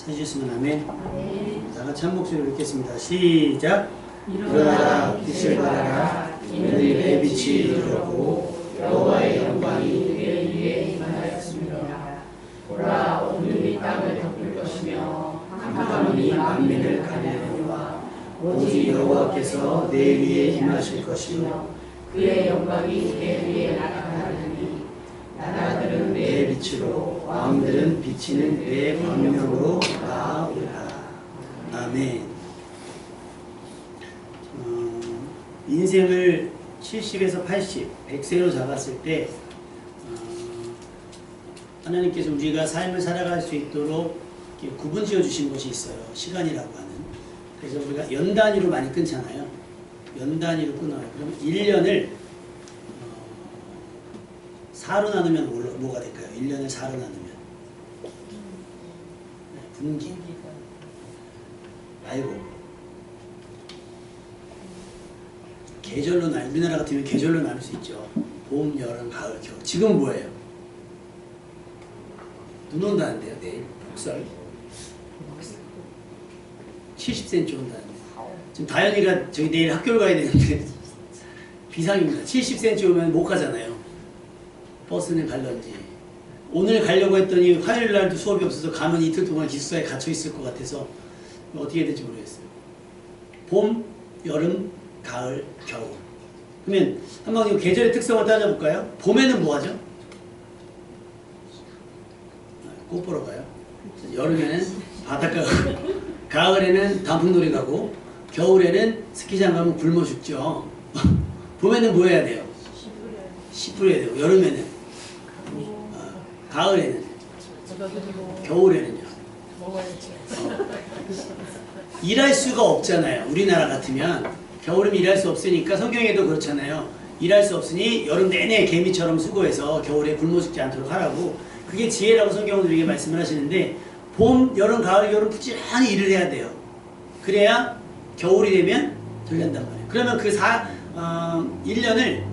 찾으셨으면 아멘. 다 같이 한 목소리로 읽겠습니다. 시작. 일어나라 빛을 발하라 이는 내 빛이 이르렀고 여호와의 영광이 그의 위에 임하였습니다. 보라 어둠이 땅을 덮을 것이며 캄캄함이 만민을 가리느니와 오직 여호와께서 내 위에 임하실 것이며 그의 영광이 내 위에 나타나리니 나라들은 내 빛으로 왕들은 비치는 내 광명으로 나아오리라. 아멘. 인생을 70에서 80, 100세로 잡았을 때 하나님께서 우리가 삶을 살아갈 수 있도록 구분 지어 주신 것이 있어요. 시간이라고 하는. 그래서 우리가 연 단위로 많이 끊잖아요. 연 단위로 끊어요. 그럼 1년을 4로 나누면 뭐가 될까요? 1년을 4로 나누면 분기 말고 계절로 우리나라 같으면 계절로 나눌 수 있죠. 봄, 여름, 가을, 겨울. 지금 뭐예요? 눈 온다는데요. 내일 복설 70cm 온다는데 지금 다현이가 저기 내일 학교를 가야 되는데 비상입니다. 70cm 오면 못 가잖아요. 버스는 갈런지. 오늘 가려고 했더니 화요일날도 수업이 없어서 가면 이틀 동안 기숙사에 갇혀 있을 것 같아서 어떻게 될지 모르겠어요. 봄, 여름, 가을, 겨울. 그러면 한번 이 계절의 특성을 따져볼까요? 봄에는 뭐 하죠? 꽃 보러 가요. 여름에는 바닷가 가고, 가을에는 단풍놀이 가고, 겨울에는 스키장 가면 굶어 죽죠. 봄에는 뭐 해야 돼요? 씨 뿌려야 되고, 여름에는, 가을에는, 겨울에는요. 일할 수가 없잖아요. 우리나라 같으면 겨울은 일할 수 없으니까 성경에도 그렇잖아요. 일할 수 없으니 여름 내내 개미처럼 수고해서 겨울에 굶어 죽지 않도록 하라고. 그게 지혜라고 성경은 우리에게 말씀을 하시는데 봄, 여름, 가을, 겨울은 부지런히 일을 해야 돼요. 그래야 겨울이 되면 덜 난단 말이에요. 그러면 그 1년을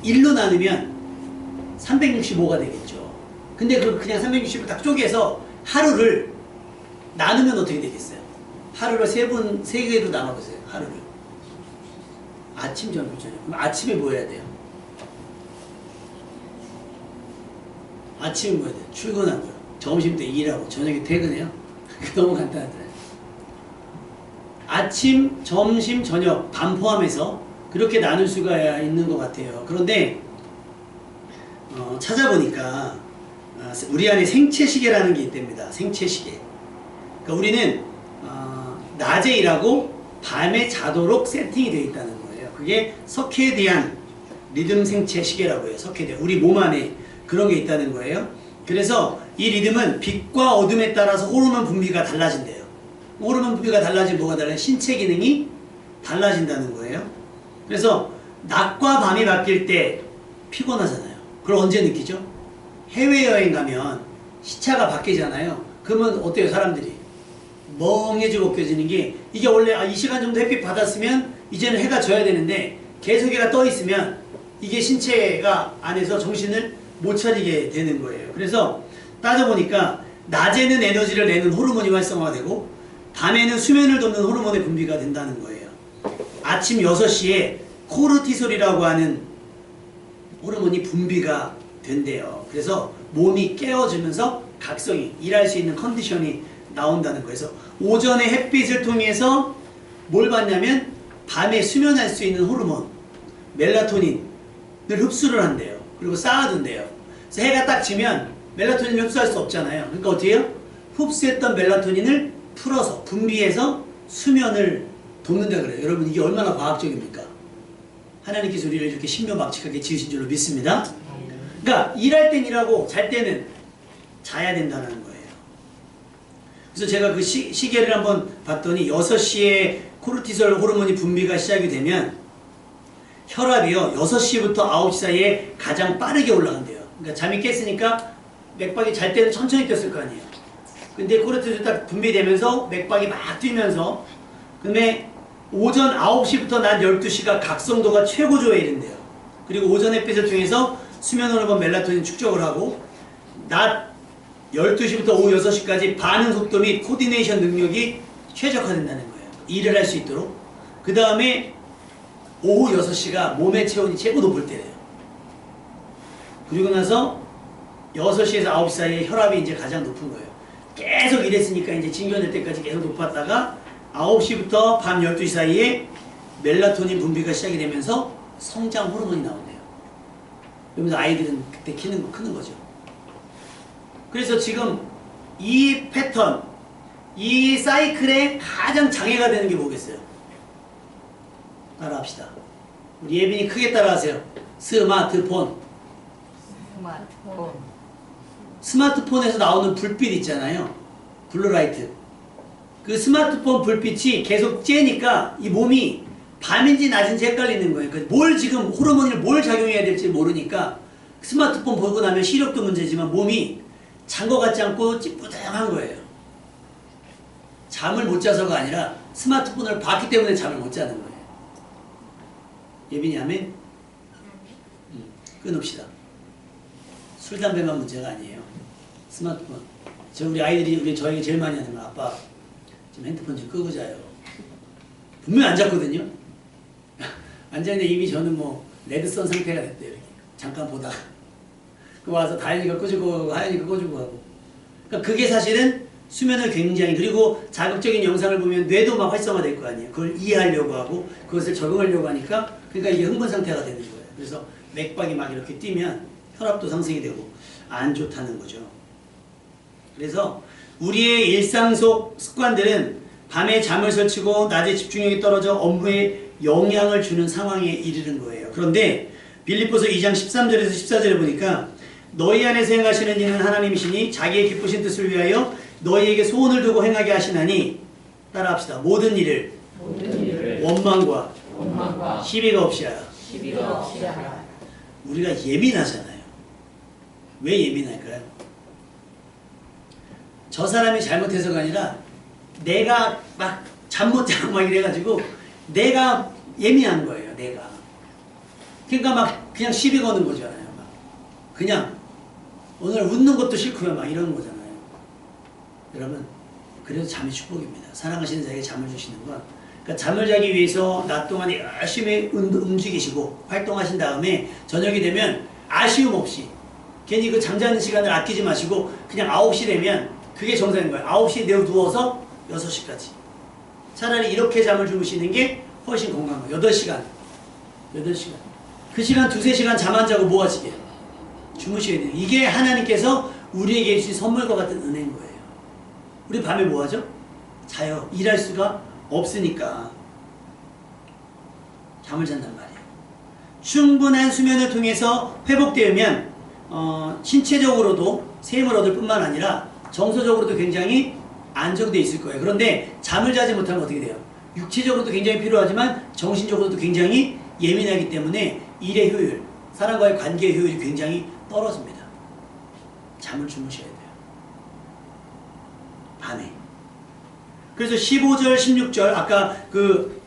1로 나누면 365가 되겠죠. 근데 그냥 360을 딱 쪼개서 하루를 나누면 어떻게 되겠어요? 하루를 세 개로 나눠보세요. 하루를. 아침, 저녁, 저녁. 그럼 아침에 뭐 해야 돼요? 아침에 뭐 해야 돼요? 출근하고요. 점심 때 일하고, 저녁에 퇴근해요. 너무 간단하잖아요. 아침, 점심, 저녁, 밤 포함해서 그렇게 나눌 수가 있는 것 같아요. 그런데 찾아보니까 우리 안에 생체시계라는 게 있답니다. 생체시계. 그러니까 우리는 낮에 일하고 밤에 자도록 세팅이 되어 있다는 거예요. 그게 석회대한 리듬 생체 시계라고 해요. 석회대한. 우리 몸 안에 그런 게 있다는 거예요. 그래서 이 리듬은 빛과 어둠에 따라서 호르몬 분비가 달라진대요. 호르몬 분비가 달라지면 뭐가 달라요? 신체 기능이 달라진다는 거예요. 그래서 낮과 밤이 바뀔 때 피곤하잖아요. 그걸 언제 느끼죠? 해외여행 가면 시차가 바뀌잖아요. 그러면 어때요? 사람들이 멍해지고 껴지는 게, 이게 원래 이 시간 정도 햇빛 받았으면 이제는 해가 져야 되는데 계속 해가 떠 있으면 이게 신체가 안에서 정신을 못 차리게 되는 거예요. 그래서 따져보니까 낮에는 에너지를 내는 호르몬이 활성화되고 밤에는 수면을 돕는 호르몬의 분비가 된다는 거예요. 아침 6시에 코르티솔이라고 하는 호르몬이 분비가 된대요. 그래서 몸이 깨어지면서 각성이, 일할 수 있는 컨디션이 나온다는 거예요. 그래서 오전에 햇빛을 통해서 뭘 받냐면 밤에 수면할 수 있는 호르몬 멜라토닌을 흡수를 한대요. 그리고 쌓아둔대요. 그래서 해가 딱 지면 멜라토닌을 흡수할 수 없잖아요. 그러니까 어떻게 해요? 흡수했던 멜라토닌을 풀어서 분비해서 수면을 돕는다 그래요. 여러분, 이게 얼마나 과학적입니까? 하나님께서 우리를 이렇게 신묘막측하게 지으신 줄로 믿습니다. 그러니까 일할 땐 일하고 잘 때는 자야 된다는 거예요. 그래서 제가 그 시계를 한번 봤더니 6시에 코르티솔 호르몬이 분비가 시작이 되면 혈압이요 6시부터 9시 사이에 가장 빠르게 올라간대요. 그러니까 잠이 깼으니까 맥박이 잘 때는 천천히 뛰었을 거 아니에요. 근데 코르티솔이 딱 분비되면서 맥박이 막 뛰면서, 근데 오전 9시부터 낮 12시가 각성도가 최고조에 이른대요. 그리고 오전 햇빛을 통해서 수면 호르몬 멜라토닌 축적을 하고 낮 12시부터 오후 6시까지 반응 속도 및 코디네이션 능력이 최적화된다는 거예요. 일을 할 수 있도록. 그 다음에 오후 6시가 몸의 체온이 최고 높을 때래요. 그리고 나서 6시에서 9시 사이에 혈압이 이제 가장 높은 거예요. 계속 일했으니까 이제 징견될 때까지 계속 높았다가 9시부터 밤 12시 사이에 멜라토닌 분비가 시작이 되면서 성장 호르몬이 나온대요. 그러면서 아이들은 그때 크는 거죠. 그래서 지금 이 패턴, 이 사이클에 가장 장애가 되는 게 뭐겠어요? 따라합시다. 우리 예빈이 크게 따라하세요. 스마트폰. 스마트폰에서 나오는 불빛 있잖아요. 블루라이트. 그 스마트폰 불빛이 계속 쬐니까 이 몸이 밤인지 낮인지 헷갈리는 거예요. 뭘 지금 호르몬을 뭘 작용해야 될지 모르니까 스마트폰 보고 나면 시력도 문제지만 몸이 잔 것 같지 않고 찌뿌둥한 거예요. 잠을 못 자서가 아니라 스마트폰을 봤기 때문에 잠을 못 자는 거예요. 예빈이 하면 끊읍시다. 술, 담배만 문제가 아니에요. 스마트폰. 우리 아이들이 저에게 제일 많이 하는 거, 아빠 지금 핸드폰 좀 끄고 자요. 분명히 안 잤거든요. 앉아있는데 이미 저는 뭐 레드선 상태가 됐대요. 이렇게. 잠깐 보다가 그 와서 다현이가 꺼주고 하연이가 꺼주고 하고. 그러니까 그게 사실은 수면을 굉장히, 그리고 자극적인 영상을 보면 뇌도 막 활성화될 거 아니에요. 그걸 이해하려고 하고 그것을 적응하려고 하니까, 그러니까 이게 흥분 상태가 되는 거예요. 그래서 맥박이 막 이렇게 뛰면 혈압도 상승이 되고 안 좋다는 거죠. 그래서 우리의 일상 속 습관들은 밤에 잠을 설치고 낮에 집중력이 떨어져 업무에 영향을 주는 상황에 이르는 거예요. 그런데 빌립보서 2장 13절에서 14절에 보니까 너희 안에서 행하시는 이는 하나님이시니 자기의 기쁘신 뜻을 위하여 너희에게 소원을 두고 행하게 하시나니, 따라합시다. 모든 일을 원망과 시비가 없이 하라. 우리가 예민하잖아요. 왜 예민할까요? 저 사람이 잘못해서가 아니라 내가 막 잠 못 자고 막 이래가지고 내가 예민한 거예요. 내가. 그러니까 막 그냥 시비 거는 거잖아요. 막 그냥 오늘 웃는 것도 싫고요. 막 이러는 거잖아요. 여러분, 그래도 잠이 축복입니다. 사랑하시는 자에게 잠을 주시는 건, 그러니까 잠을 자기 위해서 낮 동안에 열심히 움직이시고 활동하신 다음에 저녁이 되면 아쉬움 없이, 괜히 그 잠자는 시간을 아끼지 마시고 그냥 9시 되면 그게 정상인 거예요. 9시에 누워서 6시까지. 차라리 이렇게 잠을 주무시는 게 훨씬 건강한 거예요. 8시간. 그 시간 2-3시간 잠 안 자고 뭐 하시게? 주무셔야 돼요. 이게 하나님께서 우리에게 주신 선물과 같은 은혜인 거예요. 우리 밤에 뭐 하죠? 자요. 일할 수가 없으니까 잠을 잔단 말이에요. 충분한 수면을 통해서 회복되면 신체적으로도 샘을 얻을 뿐만 아니라 정서적으로도 굉장히 안정되어 있을 거예요. 그런데 잠을 자지 못하면 어떻게 돼요? 육체적으로도 굉장히 필요하지만 정신적으로도 굉장히 예민하기 때문에 일의 효율, 사람과의 관계의 효율이 굉장히 떨어집니다. 잠을 주무셔야 돼요. 밤에. 그래서 15절, 16절, 아까 그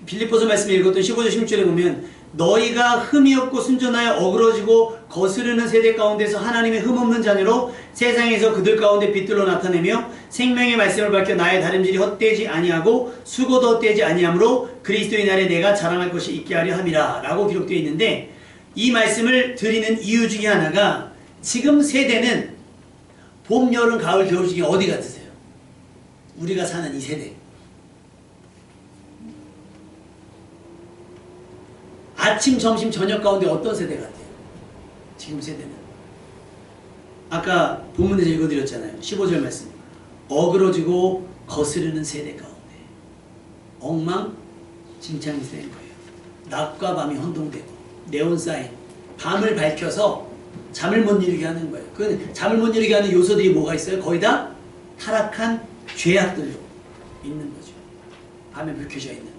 빌립보서 말씀을 읽었던 15절, 16절에 보면 너희가 흠이 없고 순전하여 어그러지고 거스르는 세대 가운데서 하나님의 흠없는 자녀로 세상에서 그들 가운데 빛들로 나타내며 생명의 말씀을 밝혀 나의 다름질이 헛되지 아니하고 수고도 헛되지 아니하므로 그리스도의 날에 내가 자랑할 것이 있게 하려 함이라 라고 기록되어 있는데, 이 말씀을 드리는 이유 중에 하나가 지금 세대는 봄, 여름, 가을, 겨울 중에 어디 같으세요? 우리가 사는 이 세대. 아침, 점심, 저녁 가운데 어떤 세대 같아요? 지금 세대는. 아까 본문에서 읽어드렸잖아요. 15절 말씀. 어그러지고 거스르는 세대 가운데 엉망진창이 된 거예요. 낮과 밤이 혼동되고 네온사인, 밤을 밝혀서 잠을 못 이루게 하는 거예요. 그 잠을 못 이루게 하는 요소들이 뭐가 있어요? 거의 다 타락한 죄악들로 있는 거죠. 밤에 불 켜져 있는.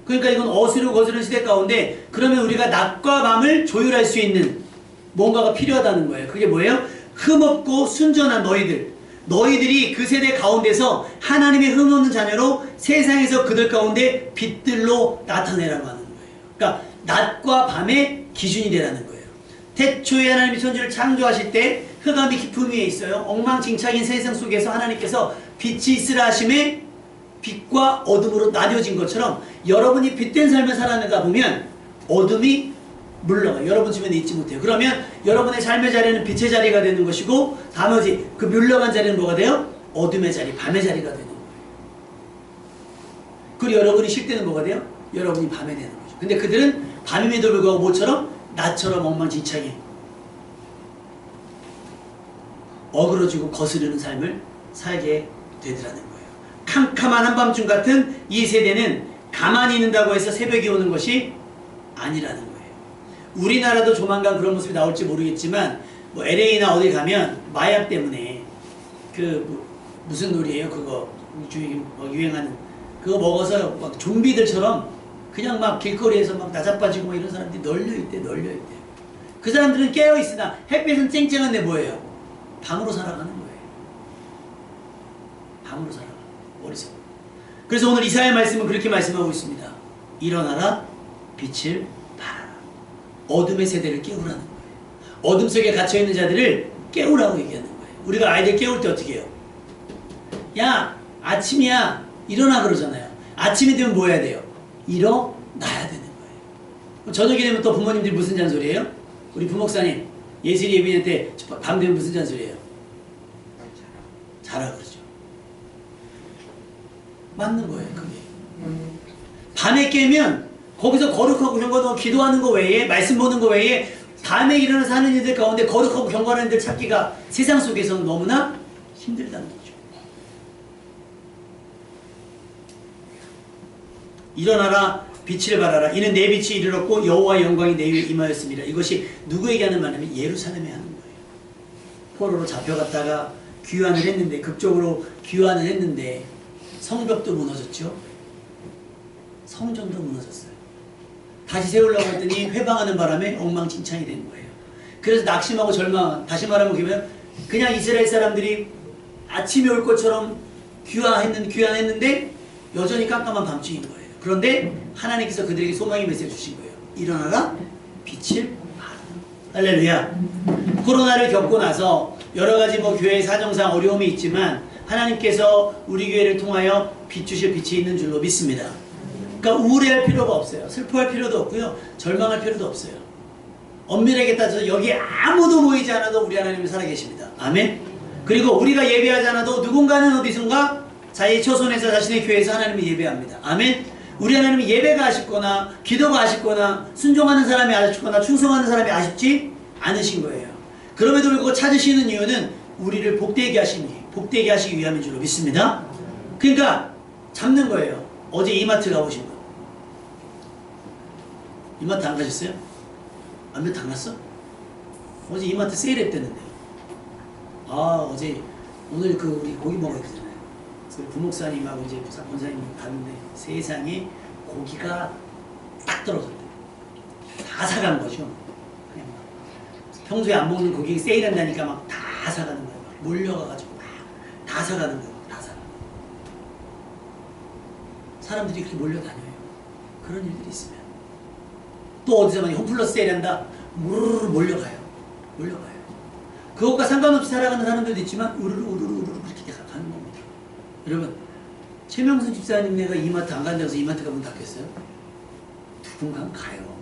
그러니까 이건 어스르고 거스르는 시대 가운데, 그러면 우리가 낮과 밤을 조율할 수 있는 뭔가가 필요하다는 거예요. 그게 뭐예요? 흠없고 순전한 너희들이 그 세대 가운데서 하나님의 흠없는 자녀로 세상에서 그들 가운데 빛들로 나타내라고 하는 거예요. 그러니까 낮과 밤의 기준이 되라는 거예요. 태초에 하나님이 천지를 창조하실 때 흑암이 깊은 위에 있어요. 엉망진창인 세상 속에서 하나님께서 빛이 있으라 하심에 빛과 어둠으로 나뉘어진 것처럼 여러분이 빛된 삶을 살아내다 보면 어둠이 물러가요. 여러분 주변에 있지 못해요. 그러면 여러분의 삶의 자리는 빛의 자리가 되는 것이고 나머지 그 물러간 자리는 뭐가 돼요? 어둠의 자리, 밤의 자리가 되는 거예요. 그리고 여러분이 쉴 때는 뭐가 돼요? 여러분이 밤에 되는 거죠. 근데 그들은 밤임에도 불구하고 뭐처럼? 나처럼 엉망진창해 어그러지고 거스르는 삶을 살게 되더라는 거예요. 캄캄한 한밤중 같은 이 세대는 가만히 있는다고 해서 새벽이 오는 것이 아니라는 거예요. 우리나라도 조만간 그런 모습이 나올지 모르겠지만 뭐 LA나 어디 가면 마약 때문에 무슨 놀이에요? 그거 유행하는 그거 먹어서 막 좀비들처럼 그냥 막 길거리에서 막 나자빠지고 막 이런 사람들이 널려있대. 그 사람들은 깨어있으나 햇빛은 쨍쨍한데 뭐예요? 밤으로 살아가는 거예요. 밤으로 살아가. 어리석어. 그래서 오늘 이사야 말씀은 그렇게 말씀하고 있습니다. 일어나라, 빛을 발하라. 어둠의 세대를 깨우라는 거예요. 어둠 속에 갇혀있는 자들을 깨우라고 얘기하는 거예요. 우리가 아이들 깨울 때 어떻게 해요? 야, 아침이야. 일어나 그러잖아요. 아침이 되면 뭐 해야 돼요? 일어나야 되는 거예요. 저녁이 되면 또 부모님들이 무슨 잔소리예요? 우리 부목사님 예슬이 예비년 때 밤 되면 무슨 잔소리예요? 자라 그러죠. 맞는 거예요. 그게 밤에 깨면 거기서 거룩하고 경건하고 기도하는 거 외에 말씀 보는 거 외에 밤에 일어나서 하는 일들 가운데 거룩하고 경건한 일들 찾기가 세상 속에서는 너무나 힘들다는 거죠. 일어나라, 빛을 발하라. 이는 내 빛이 이르렀고 여호와의 영광이 내 위에 임하였습니다. 이것이 누구에게 하는 말이냐면 예루살렘에 하는 거예요. 포로로 잡혀갔다가 귀환을 했는데, 극적으로 귀환을 했는데 성벽도 무너졌죠. 성전도 무너졌어요. 다시 세우려고 했더니 회방하는 바람에 엉망진창이 된 거예요. 그래서 낙심하고 절망, 다시 말하면 그냥 이스라엘 사람들이 아침이 올 것처럼 귀환했는데 여전히 깜깜한 밤중인 거예요. 그런데 하나님께서 그들에게 소망의 메시지를 주신 거예요. 일어나라, 빛을 발하라. 할렐루야. 코로나를 겪고 나서 여러 가지 교회의 사정상 어려움이 있지만 하나님께서 우리 교회를 통하여 비추실 빛이 있는 줄로 믿습니다. 그러니까 우울해할 필요가 없어요. 슬퍼할 필요도 없고요. 절망할 필요도 없어요. 엄밀하게 따져서 여기에 아무도 모이지 않아도 우리 하나님은 살아계십니다. 아멘. 그리고 우리가 예배하지 않아도 누군가는 어디선가 자기 처손에서 자신의 교회에서 하나님을 예배합니다. 아멘. 우리 하나님은 예배가 아쉽거나 기도가 아쉽거나 순종하는 사람이 아쉽거나 충성하는 사람이 아쉽지 않으신 거예요. 그럼에도 불구하고 찾으시는 이유는 우리를 복되게 하시기 위함인 줄로 믿습니다. 그러니까 잡는 거예요. 어제 이마트 가보신 분. 이마트 안 가셨어요? 안 갔어? 어제 이마트 세일했대는데. 오늘 우리 고기 먹어야 되잖아요. 그래서 부목사님하고 이제 권사님 갔는데 세상에 고기가 딱 떨어졌대요. 다 사간 거죠. 그냥 평소에 안 먹는 고기 세일한다니까 막 다 사가는 거예요. 막 몰려가가지고 막 다 사가는 거예요. 다 사가. 사람들이 그렇게 몰려다녀요. 그런 일들이 있으면. 또 어디서 만약 홈플러스 세일한다. 우르르 몰려가요. 그것과 상관없이 살아가는 사람들도 있지만 우르르 그렇게 가는 겁니다. 여러분, 최명순 집사님네가 이마트 안 간다고 해서 이마트가 문 닫겠어요? 누군가는 가요.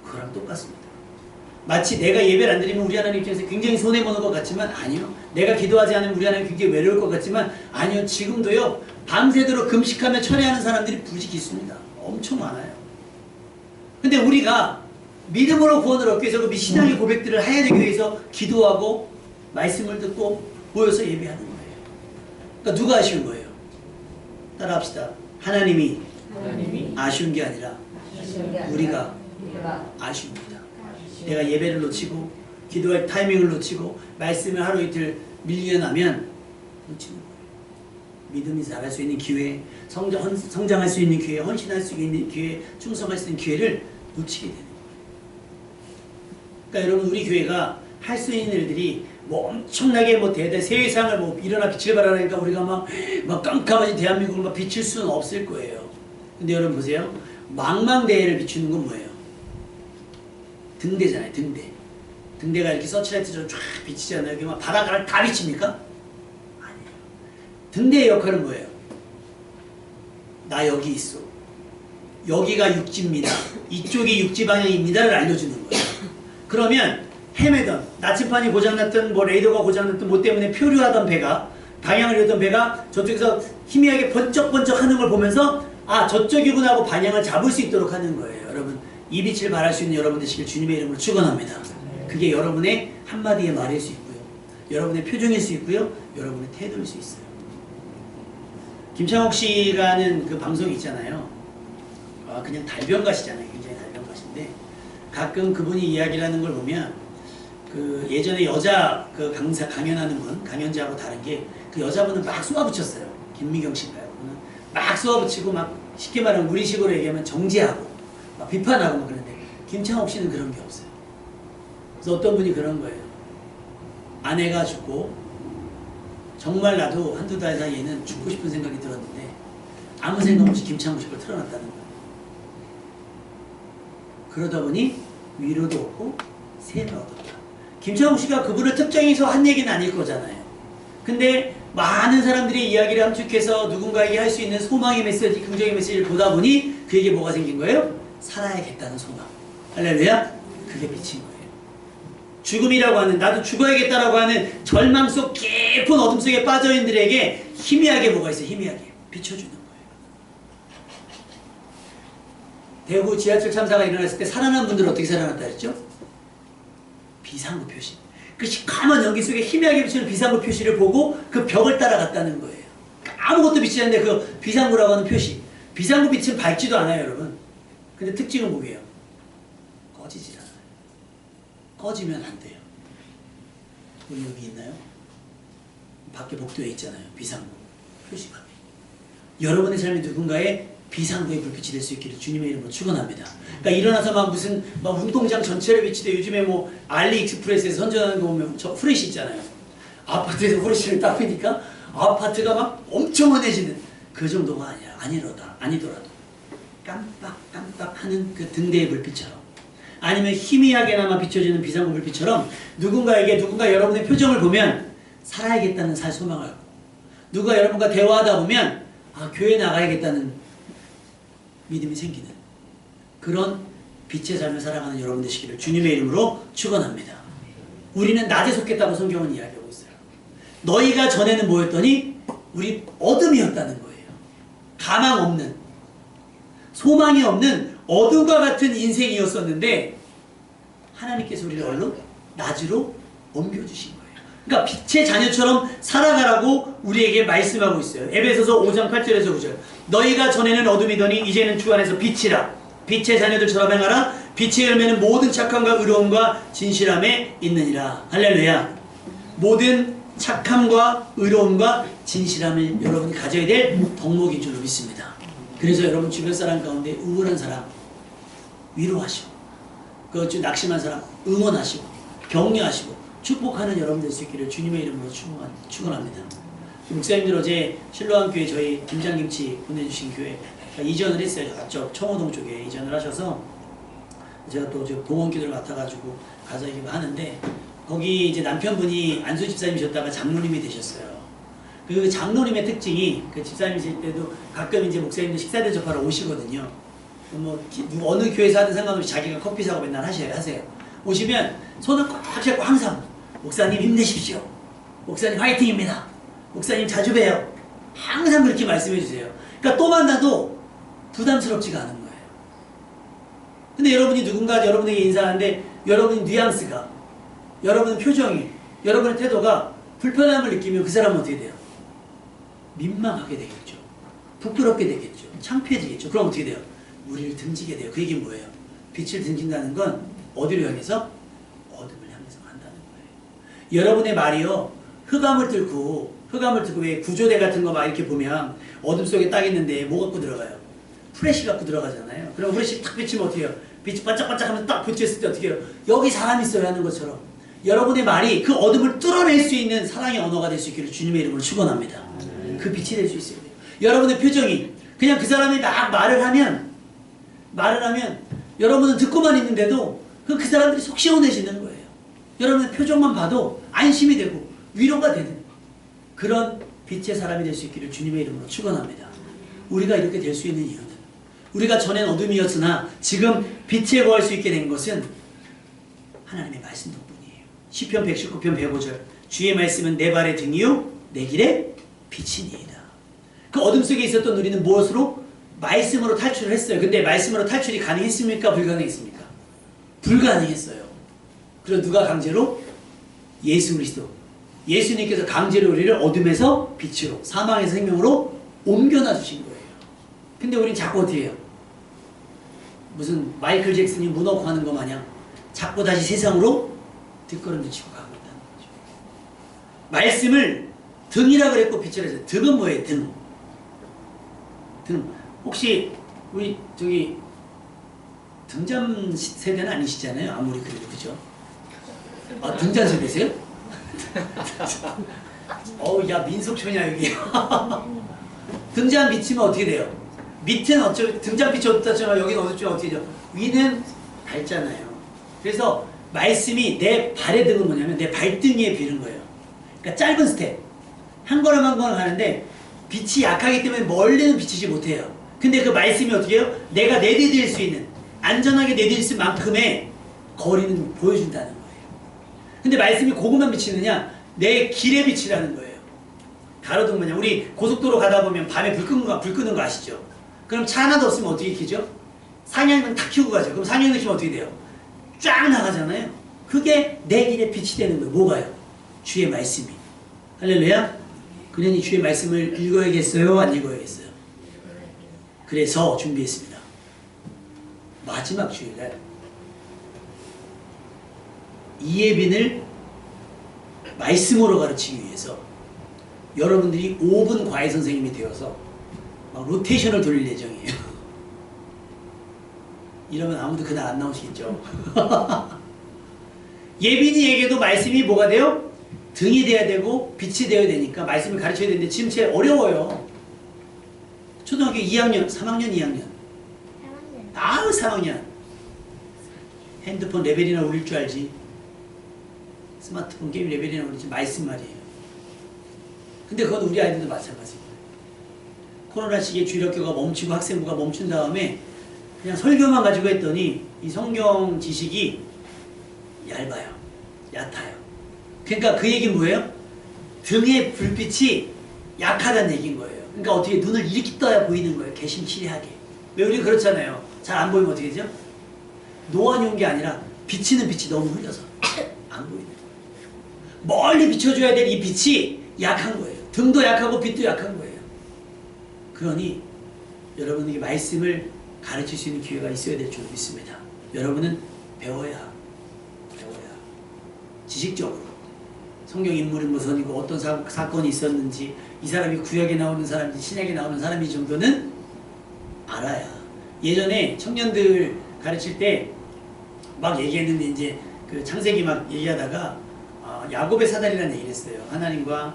그거랑 똑같습니다. 마치 내가 예배를 안 드리면 우리 하나님 입장에서 굉장히 손해보는 것 같지만 아니요. 내가 기도하지 않으면 우리 하나님 굉장히 외로울 것 같지만 아니요. 지금도요. 밤새도록 금식하며 철회하는 사람들이 부지기 있습니다. 엄청 많아요. 근데 우리가 믿음으로 구원을 얻기 위해서 그 신앙의 고백들을 해야 되기 위해서 기도하고 말씀을 듣고 모여서 예배하는 거예요. 그러니까 누가 아쉬운 거예요? 따라합시다. 하나님이 아쉬운 게 아니라 우리가 아쉬웁니다. 내가 예배를 놓치고 기도할 타이밍을 놓치고 말씀을 하루 이틀 밀려나면 놓치는 거예요. 믿음이 자랄 수 있는 기회, 성장할 수 있는 기회, 헌신할 수 있는 기회, 충성할 수 있는 기회를 놓치게 되는 거예요. 그러니까 여러분, 우리 교회가 할 수 있는 일들이 엄청나게 세상을 일어나 빛을 발하니까 우리가 막 깜깜하게 대한민국을 막 비칠 수는 없을 거예요. 근데 여러분 보세요. 망망대해를 비추는 건 뭐예요? 등대잖아요. 등대. 등대가 이렇게 서치라이트처럼 쫙 비치잖아요. 이게 막 바닷가를 다 비칩니까? 아니에요. 등대의 역할은 뭐예요? 나 여기 있어. 여기가 육지입니다. 이쪽이 육지 방향입니다를 알려주는 거예요. 그러면 헤매던, 나침판이 고장났던, 뭐 레이더가 고장났던, 뭐 때문에 표류하던 배가, 방향을 잃었던 배가 저쪽에서 희미하게 번쩍번쩍 하는 걸 보면서 아, 저쪽이구나 하고 방향을 잡을 수 있도록 하는 거예요. 여러분, 이 빛을 발할 수 있는 여러분 되시길 주님의 이름으로 축원합니다. 그게 여러분의 한마디의 말일 수 있고요. 여러분의 표정일 수 있고요. 여러분의 태도일 수 있어요. 김창옥 씨라는 그 방송이 있잖아요. 그냥 달변가시잖아요. 굉장히 달변가신데 가끔 그분이 이야기를 하는 걸 보면 그 예전에 여자 그 강연하는 분, 강연자하고 다른 게 그 여자분은 막 쏘아붙였어요. 김미경 씨인가요? 막 쏘아붙이고 막 쉽게 말하면 우리식으로 얘기하면 정죄하고 막 비판하고 막 그러는데 김창옥 씨는 그런 게 없어요. 그래서 어떤 분이 그런 거예요. 아내가 죽고 정말 나도 한두 달 사이에는 죽고 싶은 생각이 들었는데 아무 생각 없이 김창옥 씨를 틀어놨다는 거예요. 그러다 보니 위로도 없고 세는 얻었다. 김창옥 씨가 그분을 특정해서 한 얘기는 아닐 거잖아요. 근데 많은 사람들이 이야기를 함축해서 누군가에게 할 수 있는 소망의 메시지, 긍정의 메시지를 보다 보니 그에게 뭐가 생긴 거예요? 살아야겠다는 소망. 할렐루야? 그게 비친 거예요. 죽음이라고 하는, 나도 죽어야겠다라고 하는 절망 속 깊은 어둠 속에 빠져있는 들에게 희미하게 뭐가 있어요? 희미하게 비춰주는 거예요. 대구 지하철 참사가 일어났을 때 살아난 분들은 어떻게 살아났다 했죠? 비상구 표시. 그 시커먼 연기 속에 희미하게 비치는 비상구 표시를 보고 그 벽을 따라갔다는 거예요. 아무것도 비치지 않는데 그 비상구라고 하는 표시. 비상구 빛은 밝지도 않아요, 여러분. 근데 특징은 뭐예요? 꺼지질 않아요. 꺼지면 안 돼요. 우리 여기 있나요? 밖에 복도에 있잖아요. 비상구 표시가. 여러분의 삶이 누군가의 비상구의 불빛이 될 수 있기를 주님의 이름으로 축원합니다. 그러니까 일어나서 막 무슨 막 운동장 전체를 비치되 요즘에 뭐 알리익스프레스에서 선전하는 거 보면 저 후레쉬 있잖아요. 아파트에서 후레쉬를 딱 피니까 아파트가 막 엄청 환해지는 그 정도가 아니더라도 깜빡깜빡하는 그 등대의 불빛처럼 아니면 희미하게나마 비춰지는 비상구 불빛처럼 누군가 여러분의 표정을 보면 살아야겠다는 소망을 갖고 누가 여러분과 대화하다 보면 아, 교회 나가야겠다는 믿음이 생기는 그런 빛의 삶을 살아가는 여러분 되시기를 주님의 이름으로 축원합니다. 우리는 낮에 속했다고 성경은 이야기하고 있어요. 너희가 전에는 뭐였더니 우리 어둠이었다는 거예요. 가망 없는, 소망이 없는 어둠과 같은 인생이었었는데 하나님께서 우리를 얼른 낮으로 옮겨주신 거예요. 그러니까 빛의 자녀처럼 살아가라고 우리에게 말씀하고 있어요. 에베소서 5장 8절에서 9절. 너희가 전에는 어둠이더니 이제는 주 안에서 빛이라. 빛의 자녀들처럼 행하라. 빛의 열매는 모든 착함과 의로움과 진실함에 있느니라. 할렐루야. 모든 착함과 의로움과 진실함을 여러분이 가져야 될 덕목인 줄로 믿습니다. 그래서 여러분 주변 사람 가운데 우울한 사람 위로하시고 그 낙심한 사람 응원하시고 격려하시고 축복하는 여러분 될 수 있기를 주님의 이름으로 축원합니다. 목사님들 어제 실로암 교회 저희 김장김치 보내주신 교회 이전을 했어요. 저 청호동 쪽에 이전을 하셔서 제가 또 봉헌기도를 맡아가지고 가서 하는데 거기 이제 남편분이 안수 집사님이셨다가 장로님이 되셨어요. 그 장로님의 특징이 그 집사님이실 때도 가끔 이제 목사님들 식사 대접하러 오시거든요. 뭐 어느 교회에서 하든 상관없이 자기가 커피 사고 맨날 하세요. 오시면 손을 꽉 잡고 항상 목사님 힘내십시오. 목사님 화이팅입니다. 목사님 자주 봬요. 항상 그렇게 말씀해 주세요. 그러니까 또 만나도 부담스럽지가 않은 거예요. 근데 여러분이 누군가 여러분에게 인사하는데 여러분의 뉘앙스가, 여러분의 표정이, 여러분의 태도가 불편함을 느끼면 그 사람은 어떻게 돼요? 민망하게 되겠죠. 부끄럽게 되겠죠. 창피해지겠죠. 그럼 어떻게 돼요? 우리를 등지게 돼요. 그 얘기는 뭐예요? 빛을 등진다는 건 어디로 향해서? 어둠을 향해서 간다는 거예요. 여러분의 말이요. 흑암을 뚫고 왜 구조대 같은 거 막 이렇게 보면 어둠 속에 딱 있는데 뭐 갖고 들어가요? 프레시 갖고 들어가잖아요. 그럼 프레시 탁 비치면 어떻게 해요? 빛이 반짝반짝 하면서 딱 비쳤을 때 어떻게 해요? 여기 사람 있어요 하는 것처럼 여러분의 말이 그 어둠을 뚫어낼 수 있는 사랑의 언어가 될 수 있기를 주님의 이름으로 축원합니다. 그 빛이 될 수 있어야 돼요. 여러분의 표정이 그냥 그 사람이 막 말을 하면 여러분은 듣고만 있는데도 그 사람들이 속 시원해지는 거예요. 여러분의 표정만 봐도 안심이 되고 위로가 되는 그런 빛의 사람이 될 수 있기를 주님의 이름으로 축원합니다. 우리가 이렇게 될 수 있는 이유는 우리가 전엔 어둠이었으나 지금 빛에 거할 수 있게 된 것은 하나님의 말씀 덕분이에요. 시편 119편 105절 주의 말씀은 내 발의 등이요 내 길의 빛이니이다. 그 어둠 속에 있었던 우리는 무엇으로? 말씀으로 탈출을 했어요. 근데 말씀으로 탈출이 가능했습니까? 불가능했습니까? 불가능했어요. 그래서 누가 강제로? 예수 그리스도. 예수님께서 강제로 우리를 어둠에서 빛으로, 사망에서 생명으로 옮겨놔 주신 거예요. 근데 우린 자꾸 어떻게 해요? 무슨 마이클 잭슨이 문 넣고 하는 거 마냥 자꾸 다시 세상으로 뒷걸음질 치고 가고 있다는 거죠. 말씀을 등이라 그랬고 빛이라 했어요. 등은 뭐예요? 등. 등. 혹시 우리 저기 등잔 세대는 아니시잖아요. 아무리 그래도 그죠? 아 등잔 세대세요? 어우 야 민속촌이야 여기. 등잔 비치면 어떻게 돼요? 밑은 어쩌 등잔 빛이 어떻잖아. 여기는 어떻게 되죠? 위는 밝잖아요. 그래서 말씀이 내 발의 등은 뭐냐면 내 발등에 비는 거예요. 그러니까 짧은 스텝 한 걸음 한 걸음 가는데 빛이 약하기 때문에 멀리는 비치지 못해요. 근데 그 말씀이 어떻게 해요? 내가 내디딜 수 있는 안전하게 내디딜 수 만큼의 거리는 보여준다는 거예요. 근데 말씀이 그것만 비치느냐? 내 길에 비치라는 거예요. 가로등 뭐냐? 우리 고속도로 가다 보면 밤에 불 끄는 거 아시죠? 그럼 차 하나도 없으면 어떻게 켜죠? 상향등 탁 켜고 가죠. 그럼 상향등 켜면 어떻게 돼요? 쫙 나가잖아요. 그게 내 길에 빛이 되는 거예요. 뭐가요? 주의 말씀이. 할렐루야? 그러니 주의 말씀을 읽어야겠어요? 안 읽어야겠어요? 그래서 준비했습니다. 마지막 주일날 이 예빈을 말씀으로 가르치기 위해서 여러분들이 5분 과외 선생님이 되어서 막 로테이션을 돌릴 예정이에요. 이러면 아무도 그날 안 나오시겠죠. 예빈이에게도 말씀이 뭐가 돼요? 등이 돼야 되고 빛이 되어야 되니까 말씀을 가르쳐야 되는데 지금 제일 어려워요. 초등학교 2학년, 3학년, 2학년. 3학년. 핸드폰 레벨이나 올릴 줄 알지. 스마트폰 게임 레벨이나 올리지 말씀 말이에요. 근데 그건 우리 아이들도 마찬가지예요. 코로나 시기에 주일학교가 멈추고 학생부가 멈춘 다음에 그냥 설교만 가지고 했더니 이 성경 지식이 얇아요. 얕아요. 그러니까 그 얘기는 뭐예요? 등의 불빛이 약하다는 얘기인 거예요. 그러니까 어떻게 눈을 이렇게 떠야 보이는 거예요. 개심치레하게. 왜 우리 그렇잖아요. 잘 안 보이면 어떻게 되죠? 노안이 온 게 아니라 비치는 빛이 너무 흘려서 안 보이는 거예요. 멀리 비춰줘야 될 이 빛이 약한 거예요. 등도 약하고 빛도 약한 거예요. 그러니 여러분에게 말씀을 가르칠 수 있는 기회가 있어야 될 줄 믿습니다. 여러분은 배워야 지식적으로 성경 인물이 무엇이고 어떤 사건이 있었는지 이 사람이 구약에 나오는 사람인지 신약에 나오는 사람인지 정도는 알아야. 예전에 청년들 가르칠 때 막 얘기했는데 이제 그 창세기 막 얘기하다가 야곱의 사다리라는 얘기를 했어요. 하나님과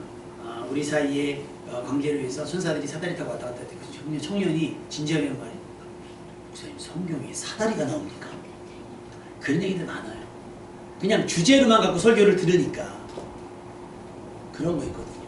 우리 사이의 관계를 위해서 천사들이 사다리 타고 왔다 갔다 했대. 그 청년이 진지하게 말해. 목사님 성경에 사다리가 나옵니까? 그런 얘기들 많아요. 그냥 주제로만 갖고 설교를 들으니까 그런 거 있거든요.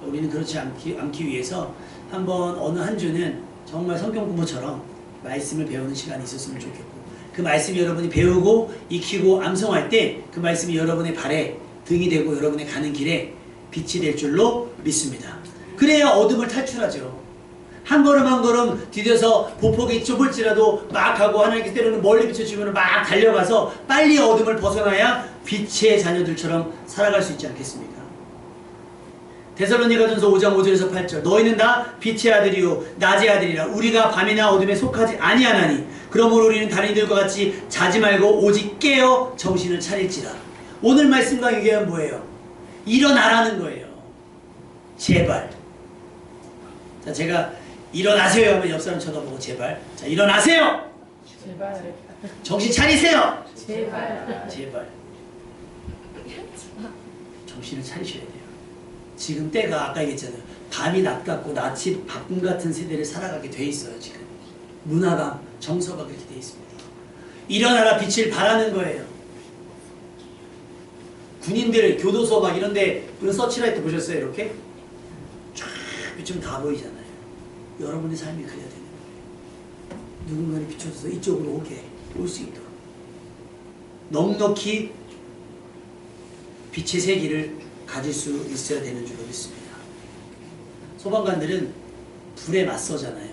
우리는 그렇지 않기 위해서 한번 어느 한 주는 정말 성경 공부처럼 말씀을 배우는 시간이 있었으면 좋겠고 그 말씀이 여러분이 배우고 익히고 암송할 때 그 말씀이 여러분의 발에 등이 되고 여러분의 가는 길에 빛이 될 줄로 믿습니다. 그래야 어둠을 탈출하죠. 한 걸음 한 걸음 디뎌서 보폭이 좁을지라도 막 하고 하나님께 때로는 멀리 비춰주면 막 달려가서 빨리 어둠을 벗어나야 빛의 자녀들처럼 살아갈 수 있지 않겠습니까? 데살로니가전서 5장 5절에서 8절 너희는 다 빛의 아들이요 낮의 아들이라 우리가 밤이나 어둠에 속하지 아니하나니 그러므로 우리는 다른 이들과 같이 자지 말고 오직 깨어 정신을 차릴지라. 오늘 말씀과 얘기하면 뭐예요? 일어나라는 거예요. 제발. 자, 제가 일어나세요 하면 옆 사람 쳐다보고 제발. 자, 일어나세요. 제발. 정신 차리세요. 제발. 제발. 정신을 차리셔야 돼요. 지금 때가 아까 얘기했잖아요. 밤이 낮 같고 낮이 밤 같은 세대를 살아가게 돼 있어요. 지금 문화가 정서가 그렇게 돼 있습니다. 일어나라 빛을 발하는 거예요. 군인들 교도소 막 이런데 그런 서치라이트 보셨어요? 이렇게 쫙 비추면 다 보이잖아요. 여러분의 삶이 그래야 되는 거예요. 누군가를 비춰줘서 이쪽으로 오게 올 수 있도록 넉넉히 빛의 세기를 가질 수 있어야 되는 줄로 믿습니다. 소방관들은 불에 맞서잖아요.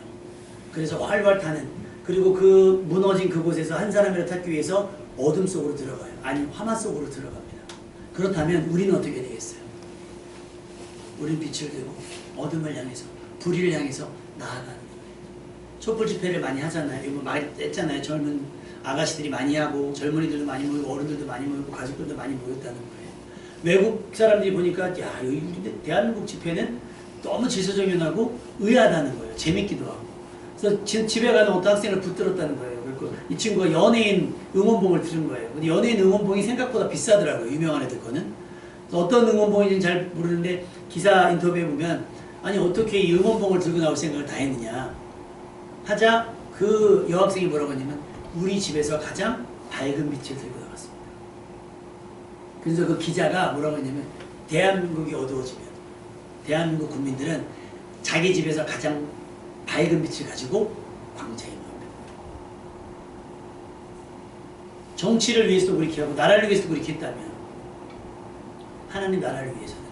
그래서 활활 타는, 그리고 그 무너진 그곳에서 한 사람이라도 찾기 위해서 어둠 속으로 들어가요. 아니 화마 속으로 들어갑니다. 그렇다면 우리는 어떻게 되겠어요? 우리는 빛을 들고 어둠을 향해서, 불의를 향해서 나아가는 거예요. 촛불 집회를 많이 하잖아요. 이거 많이 했잖아요. 젊은 아가씨들이 많이 하고 젊은이들도 많이 모이고 어른들도 많이 모이고 가족들도 많이 모였다는 거예요. 외국 사람들이 보니까 야 여기 대한민국 집회는 너무 질서정연하고 의아하다는 거예요. 재밌기도 하고. 그래서 집에 가는 어떤 학생을 붙들었다는 거예요. 그리고 이 친구가 연예인 응원봉을 들은 거예요. 근데 연예인 응원봉이 생각보다 비싸더라고요. 유명한 애들 거는. 어떤 응원봉인지는 잘 모르는데 기사 인터뷰에 보면 아니 어떻게 이 응원봉을 들고 나올 생각을 다 했느냐 하자 그 여학생이 뭐라고 했냐면 우리 집에서 가장 밝은 빛을 들고 나갔습니다. 그래서 그 기자가 뭐라고 했냐면 대한민국이 어두워지면 대한민국 국민들은 자기 집에서 가장 밝은 빛을 가지고 광장에 모입니다. 정치를 위해서도 그렇게 하고 나라를 위해서도 그렇게 했다면 하나님 나라를 위해서는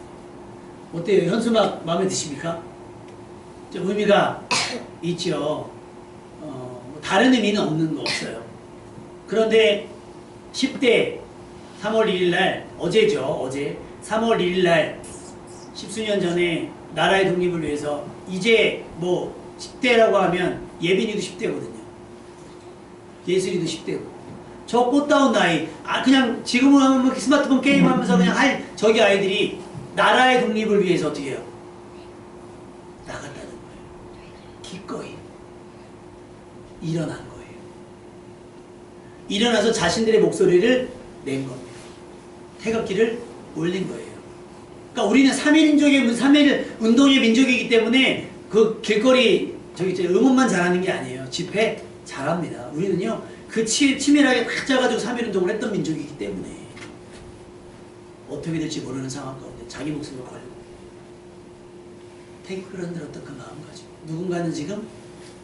어때요? 현수막 마음에 드십니까? 좀 의미가 있죠. 다른 의미는 없는 거 없어요. 그런데 10대 3월 1일 날 어제죠. 어제 3월 1일 날 10수년 전에 나라의 독립을 위해서 이제 뭐 10대라고 하면 예빈이도 10대거든요. 예슬이도 10대고 저 꽃다운 나이 그냥 지금은 하면 스마트폰 게임하면서 그냥 할 저기 아이들이 나라의 독립을 위해서 어떻게 해요? 나갔다는 거예요. 기꺼이 일어난 거예요. 일어나서 자신들의 목소리를 낸 겁니다. 태극기를 올린 거예요. 그러니까 우리는 3.1 운동의 민족이기 때문에 그 길거리 응원만 잘하는 게 아니에요. 집회 잘합니다. 우리는요 그 치밀하게 딱 짜가지고 3.1 운동을 했던 민족이기 때문에 어떻게 될지 모르는 상황 가운데 자기 목숨을 걸고 태극기를 흔들었던 그 마음 가지고 누군가는 지금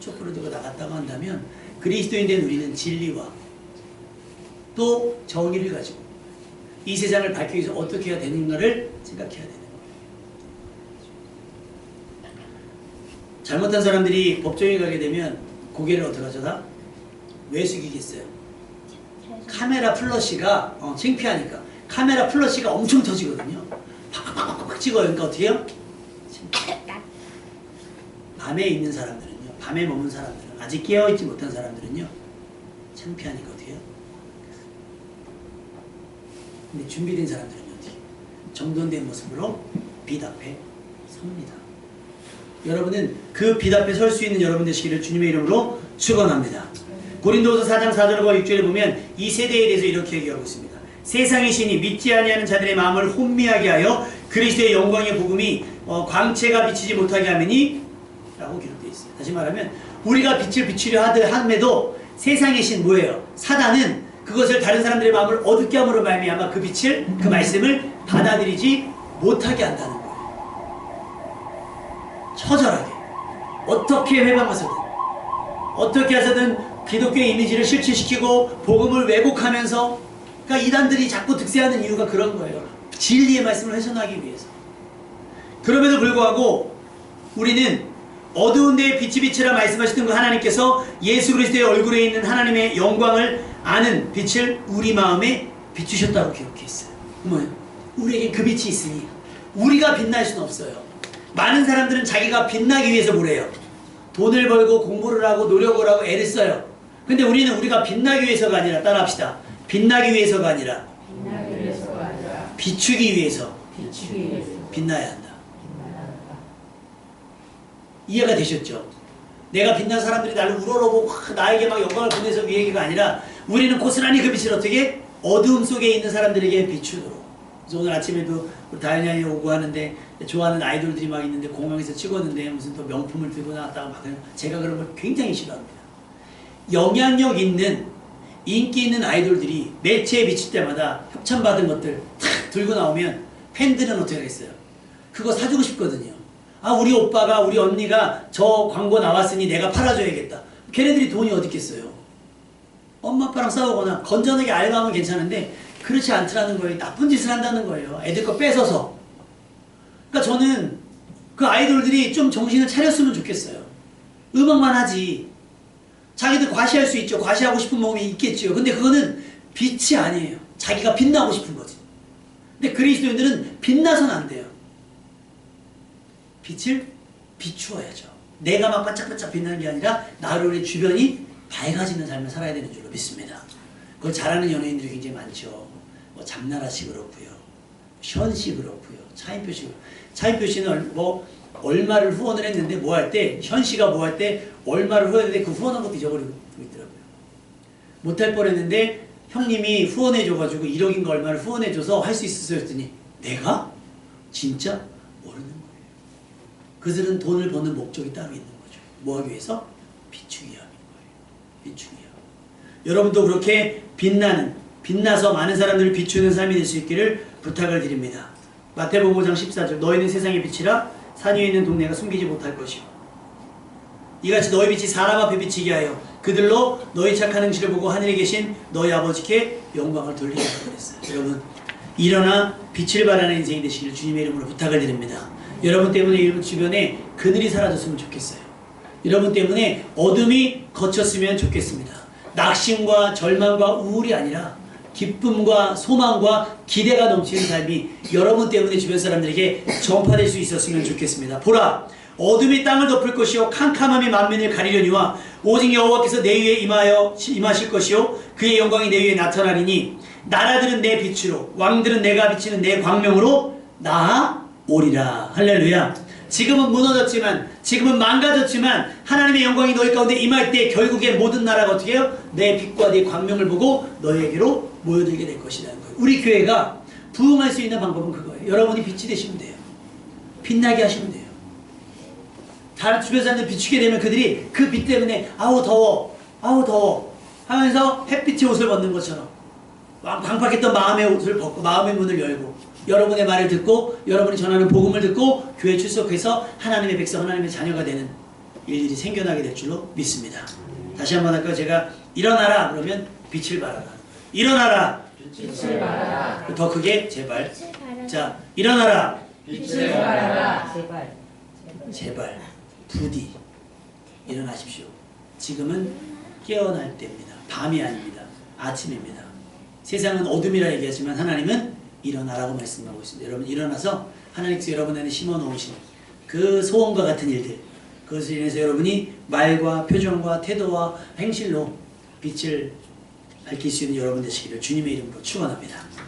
촛불을 들고 나갔다고 한다면 그리스도인 된 우리는 진리와 또 정의를 가지고 이 세상을 밝히기 위해서 어떻게 해야 되는가를 생각해야 되는 거예요. 잘못한 사람들이 법정에 가게 되면 고개를 어떻게 하죠? 다? 왜 숙이겠어요? 카메라 플러시가 창피하니까 카메라 플러시가 엄청 터지거든요. 팍팍팍팍 찍어요. 그러니까 어떻게 해요? 밤에 있는 사람들은요, 밤에 머문 사람들은, 아직 깨어있지 못한 사람들은요 창피하니까 어떻게 해요? 근데 준비된 사람들은 어떻게 정돈된 모습으로 빛 앞에 섭니다. 여러분은 그 빛 앞에 설 수 있는 여러분 되시기를 주님의 이름으로 축원합니다. 고린도후서 4장 4절과 6절에 보면 이 세대에 대해서 이렇게 얘기하고 있습니다. 세상의 신이 믿지 아니하는 자들의 마음을 혼미하게 하여 그리스도의 영광의 복음이 광채가 비치지 못하게 하매니 라고 기록되어 있어요. 다시 말하면 우리가 빛을 비추려 함에도 세상의 신 뭐예요? 사단은 그것을 다른 사람들의 마음을 어둡게 함으로 말미암아 그 빛을 그 말씀을 받아들이지 못하게 한다는 거예요. 처절하게 어떻게 회방해서든 어떻게 해서든 기독교의 이미지를 실추시키고 복음을 왜곡하면서 그러니까 이단들이 자꾸 득세하는 이유가 그런 거예요. 진리의 말씀을 훼손하기 위해서. 그럼에도 불구하고 우리는 어두운 데에 빛이 비치라 말씀하시던 그 하나님께서 예수 그리스도의 얼굴에 있는 하나님의 영광을 아는 빛을 우리 마음에 비추셨다고 기록해 있어요. 뭐예요? 우리에게 그 빛이 있으니 우리가 빛날 수는 없어요. 많은 사람들은 자기가 빛나기 위해서 뭐래요? 돈을 벌고 공부를 하고 노력을 하고 애를 써요. 근데 우리는 우리가 빛나기 위해서가 아니라 따라합시다. 빛나기 위해서가 아니라 비추기 위해서 빛나야 한다. 이해가 되셨죠? 내가 빛난 사람들이 나를 우러러보고 나에게 막 영광을 보내서 이 얘기가 아니라 우리는 고스란히 그 빛을 어떻게? 어두움 속에 있는 사람들에게 비추도록. 그래서 오늘 아침에도 우리 다현이 오고 하는데 좋아하는 아이돌들이 막 있는데 공항에서 찍었는데 무슨 또 명품을 들고 나왔다고 막 제가 그런 걸 굉장히 싫어합니다. 영향력 있는 인기 있는 아이돌들이 매체에 비칠 때마다 협찬받은 것들 탁 들고 나오면 팬들은 어떻게 하겠어요? 그거 사주고 싶거든요. 아, 우리 오빠가, 우리 언니가 저 광고 나왔으니 내가 팔아줘야겠다. 걔네들이 돈이 어디 있겠어요? 엄마 아빠랑 싸우거나 건전하게 알바하면 괜찮은데 그렇지 않더라는 거예요. 나쁜 짓을 한다는 거예요. 애들 거 뺏어서. 그러니까 저는 그 아이돌들이 좀 정신을 차렸으면 좋겠어요. 음악만 하지. 자기들 과시할 수 있죠. 과시하고 싶은 마음이 있겠죠. 근데 그거는 빛이 아니에요. 자기가 빛나고 싶은 거지. 근데 그리스도인들은 빛나서는 안 돼요. 빛을 비추어야죠. 내가 막 반짝반짝 빛나는 게 아니라 나를 위해 주변이 밝아지는 삶을 살아야 되는 줄로 믿습니다. 그걸 잘하는 연예인들이 굉장히 많죠. 뭐 장나라 씨 그렇고요. 현 씨 그렇고요. 차인표 씨. 차인표 씨는 뭐 얼마를 후원을 했는데 뭐 할 때, 현 씨가 뭐 할 때 얼마를 후원했는데 그 후원한 것도 잊어버리고 있더라고요. 못할 뻔했는데 형님이 후원해줘가지고 1억인가 얼마를 후원해줘서 할 수 있었어요 했더니 내가? 진짜? 모르는 거예요. 그들은 돈을 버는 목적이 따로 있는 거죠. 뭐 하기 위해서? 비추기 위함인 거예요. 비추기 위함. 여러분도 그렇게 빛나서 많은 사람들을 비추는 삶이 될 수 있기를 부탁을 드립니다. 마태복음 5장 14절 너희는 세상의 빛이라 산 위에 있는 동네가 숨기지 못할 것이요 이같이 너희 빛이 사람 앞에 비치게 하여 그들로 너희 착한 행실을 보고 하늘에 계신 너희 아버지께 영광을 돌리게 하라 그랬어요. 여러분 일어나 빛을 발하는 인생이 되시기를 주님의 이름으로 부탁을 드립니다. 여러분 때문에 여러분 주변에 그늘이 사라졌으면 좋겠어요. 여러분 때문에 어둠이 걷혔으면 좋겠습니다. 낙심과 절망과 우울이 아니라 기쁨과 소망과 기대가 넘치는 삶이 여러분 때문에 주변 사람들에게 전파될 수 있었으면 좋겠습니다. 보라, 어둠이 땅을 덮을 것이요 캄캄함이 만민을 가리려니와 오직 여호와께서 내 위에 임하실 것이요 그의 영광이 내 위에 나타나리니 나라들은 내 빛으로 왕들은 내가 비치는 내 광명으로 나아오리라. 할렐루야. 지금은 무너졌지만 지금은 망가졌지만 하나님의 영광이 너희 가운데 임할 때 결국에 모든 나라가 어떻게 해요? 내 빛과 내 광명을 보고 너희에게로 모여들게 될 것이라는 거예요. 우리 교회가 부흥할 수 있는 방법은 그거예요. 여러분이 빛이 되시면 돼요. 빛나게 하시면 돼요. 다른 주변 사람들 비추게 되면 그들이 그 빛 때문에 아우 더워 하면서 햇빛의 옷을 벗는 것처럼 광팍했던 마음의 옷을 벗고 마음의 문을 열고 여러분의 말을 듣고 여러분이 전하는 복음을 듣고 교회에 출석해서 하나님의 백성 하나님의 자녀가 되는 일들이 생겨나게 될 줄로 믿습니다. 다시 한번 할까요? 제가 일어나라 그러면 빛을 발하라. 일어나라. 빛을 발하라. 더 크게 제발. 자, 일어나라. 빛을 발하라. 제발 부디 일어나십시오. 지금은 깨어날 때입니다. 밤이 아닙니다. 아침입니다. 세상은 어둠이라 얘기하지만 하나님은 일어나라고 말씀하고 있습니다. 여러분 일어나서 하나님께서 여러분 안에 심어놓으신 그 소원과 같은 일들 그것을 인해서 여러분이 말과 표정과 태도와 행실로 빛을 밝힐 수 있는 여러분 되시기를 주님의 이름으로 축원합니다.